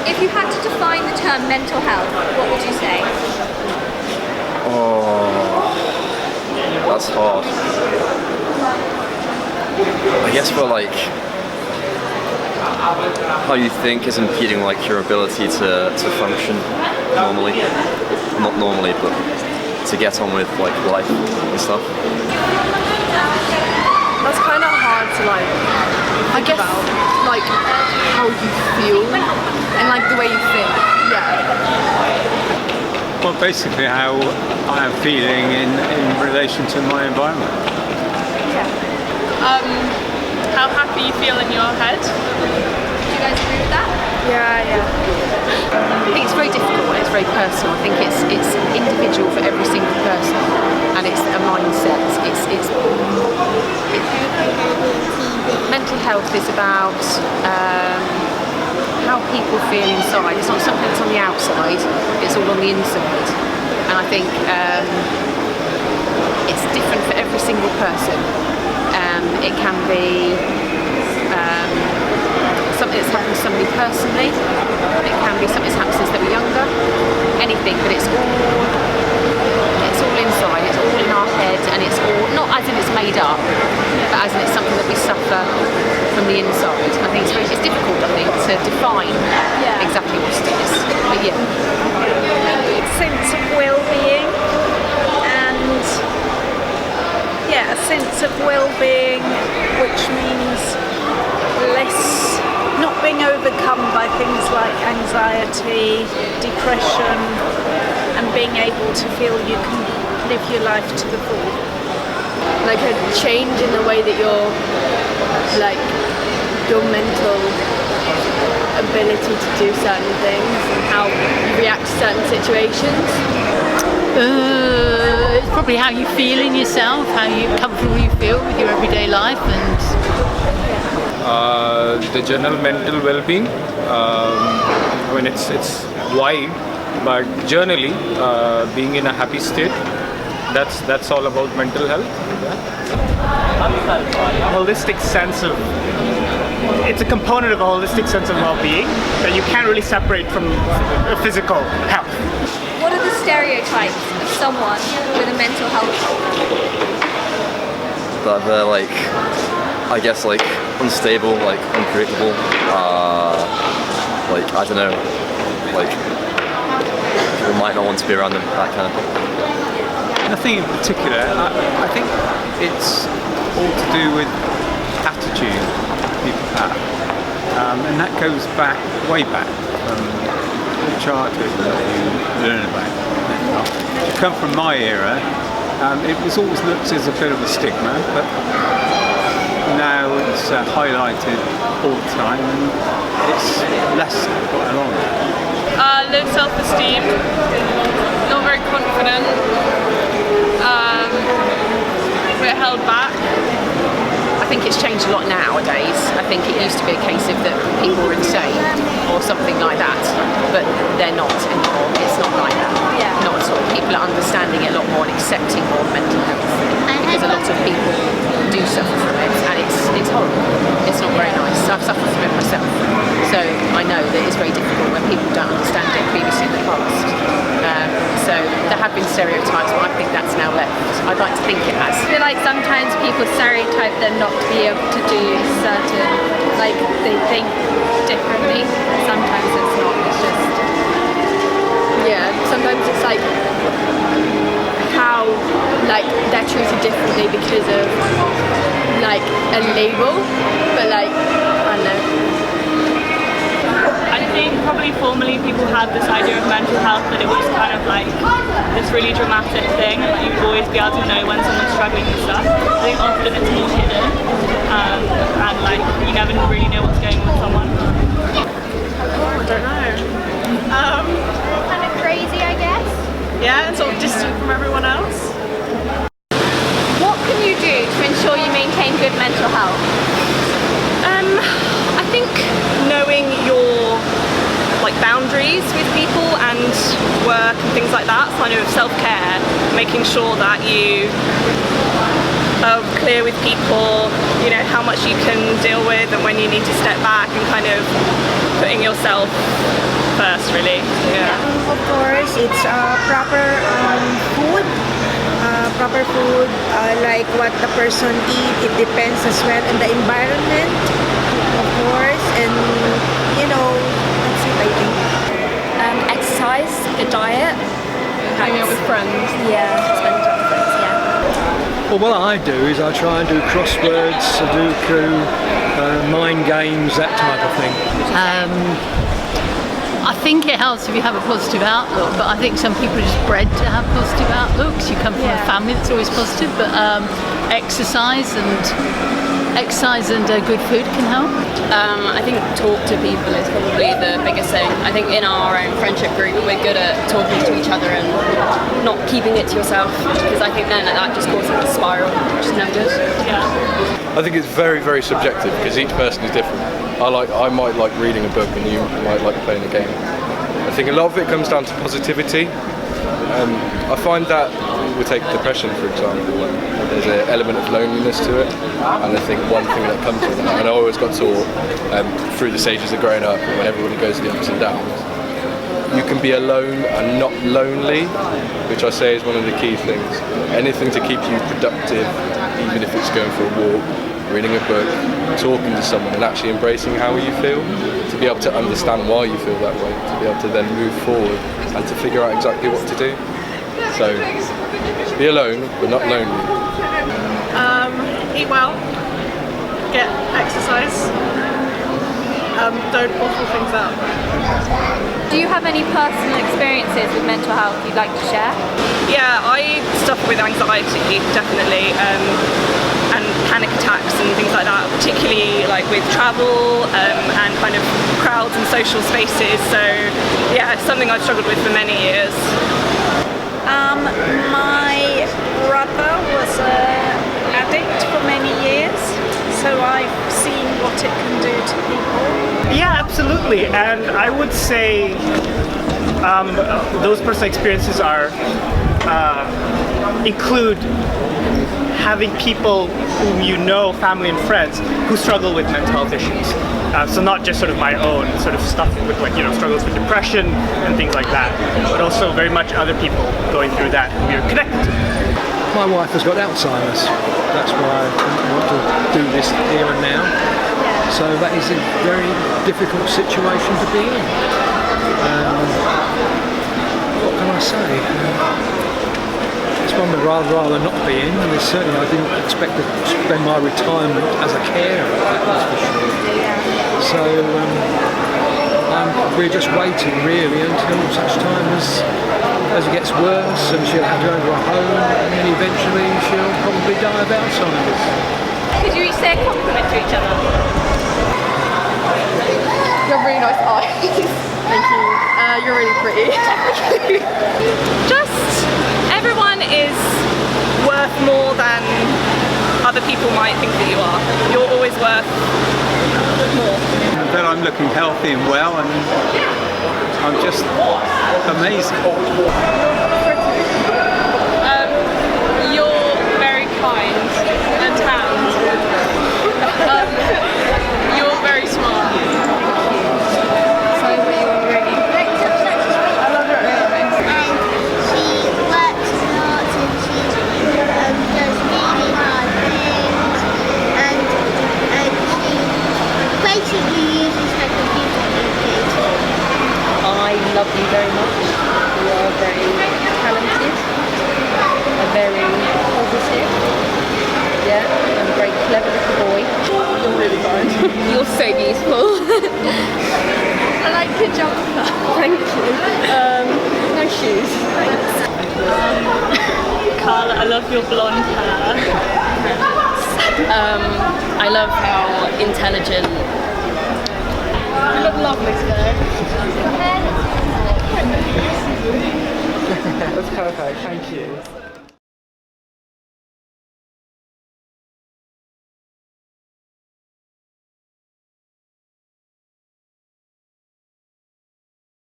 If you had to define the term mental health, what would you say? Oh, that's hard. I guess for like how you think is impeding like your ability to function normally. Not normally, but to get on with like life and stuff. That's kind of hard to like, I guess, like how you feel and like the way you think. Yeah. Well, basically how I am feeling in relation to my environment. How happy you feel in your head. Do you guys agree with that? Yeah. I think it's very difficult and it's very personal. I think it's individual for every single person, and it's a mindset. Mental health is about how people feel inside. It's not something that's on the outside, it's all on the inside. And I think it's different for every single person. It can be something that's happened to somebody personally, it can be something that's happened since they were younger, anything, but it's all inside, it's all in our head, and it's all, not as in it's made up, but as in it's something that we suffer from the inside. I think it's difficult, I think, to define exactly what it is, but yeah. Sense of well-being and a sense of well-being, which means not being overcome by things like anxiety, depression, and being able to feel you can live your life to the full. Like a change in the way that your mental ability to do certain things and how you react to certain situations. It's probably how you feel in yourself, how comfortable you feel with your everyday life, and The general mental well-being. I mean, it's wide, but generally, being in a happy state. That's all about mental health. A holistic sense of, it's a component of a holistic sense of well-being that you can't really separate from physical health. What are the stereotypes of someone with a mental health problem? That they're like, I guess like unstable, like unpredictable, like I don't know, like people might not want to be around them, that kind of thing. Nothing in particular. I think it's all to do with attitude people have, and that goes way back from childhood that you learn about mental health. To come from my era, it was always looked as a bit of a stigma, but now it's highlighted all the time, and it's less quite a lot. Low self-esteem, not very confident, we're held back. I think it's changed a lot nowadays. I think it used to be a case of that people were insane or something like that, but they're not anymore. It's not like that. Not at all. People are understanding it a lot more and accepting more mental health, because a lot of people do suffer from it, and it's horrible. It's not very nice. I've suffered from it myself, so I know that it's very difficult when people don't understand it previously in the past. So there have been stereotypes, but I think that's now left. I'd like to think it has. I feel like sometimes people stereotype them not to be able to do certain, like they think differently. Sometimes it's not, it's just... Sometimes it's like how they're treated differently because of like a label, but like, I don't know. I think probably formerly people had this idea of mental health that it was kind of like this really dramatic thing, and like you would always be able to know when someone's struggling with stuff. I think often it's more hidden, and like you never really know what's going on with someone. I don't know. Kind of crazy, I guess. Yeah, and sort of distant from everyone else. What can you do to ensure you maintain good mental health? I think knowing your boundaries with people and work and things like that, kind of self-care, making sure that you are clear with people, you know, how much you can deal with and when you need to step back, and kind of putting yourself yourself first, really. Yeah. Of course, it's proper food. Proper food, like what the person eat. It depends as well on the environment, of course, and that's it, I think. Exercise, good diet, Hanging out with friends. yeah, spend time with friends, yeah. Well, what I do is I try and do crosswords, Sudoku, mind games, that type of thing. I think it helps if you have a positive outlook, but I think some people are just bred to have positive outlooks. You come from a family that's always positive, but exercise and good food can help. I think talk to people is probably the biggest thing. I think in our own friendship group we're good at talking to each other and not keeping it to yourself, because I think then that just causes a spiral, which is no good. Yeah. I think it's very, very subjective because each person is different. I might like reading a book and you might like playing a game. I think a lot of it comes down to positivity. I find that we take depression, for example, there's an element of loneliness to it, and I think one thing that comes with that, and I always got taught through the stages of growing up, when everybody goes through the ups and downs, you can be alone and not lonely, which I say is one of the key things. Anything to keep you productive, even if it's going for a walk, reading a book, talking to someone and actually embracing how you feel, to be able to understand why you feel that way, to be able to then move forward and to figure out exactly what to do. So, be alone, but not lonely. Eat well, get exercise, don't bottle things up. Do you have any personal experiences with mental health you'd like to share? Yeah, I suffer with anxiety, definitely, and panic attacks and things like that, particularly like with travel and kind of crowds and social spaces. So yeah, it's something I've struggled with for many years. My brother was an addict for many years, so I've seen what it can do to people. Yeah, absolutely. And I would say those personal experiences include having people whom you know, family and friends, who struggle with mental health issues. So not just sort of my own sort of stuff with struggles with depression and things like that, but also very much other people going through that who you're connected to. My wife has got Alzheimer's. That's why I want to do this here and now. So that is a very difficult situation to be in. What can I say? It's one I'd rather not be in, and certainly I didn't expect to spend my retirement as a carer, that's for sure. So we're just waiting really until such time as it gets worse, and she'll have to go to a home, and then eventually she'll probably die of Alzheimer's. Could you each say a compliment to each other? You have really nice eyes. Thank you. You're really pretty. Just everyone is worth more than other people might think that you are. You're always worth more. That I'm looking healthy and well, and I'm just amazing. You're very kind and tanned. You're very smart. I love you very much. You are very talented, very positive, and a very clever little boy. You're really fun. You're so beautiful. I like your jumper. Thank you. Nice shoes. Thanks. Carla, I love your blonde hair. I love how intelligent. You look lovely today. That's perfect, thank you.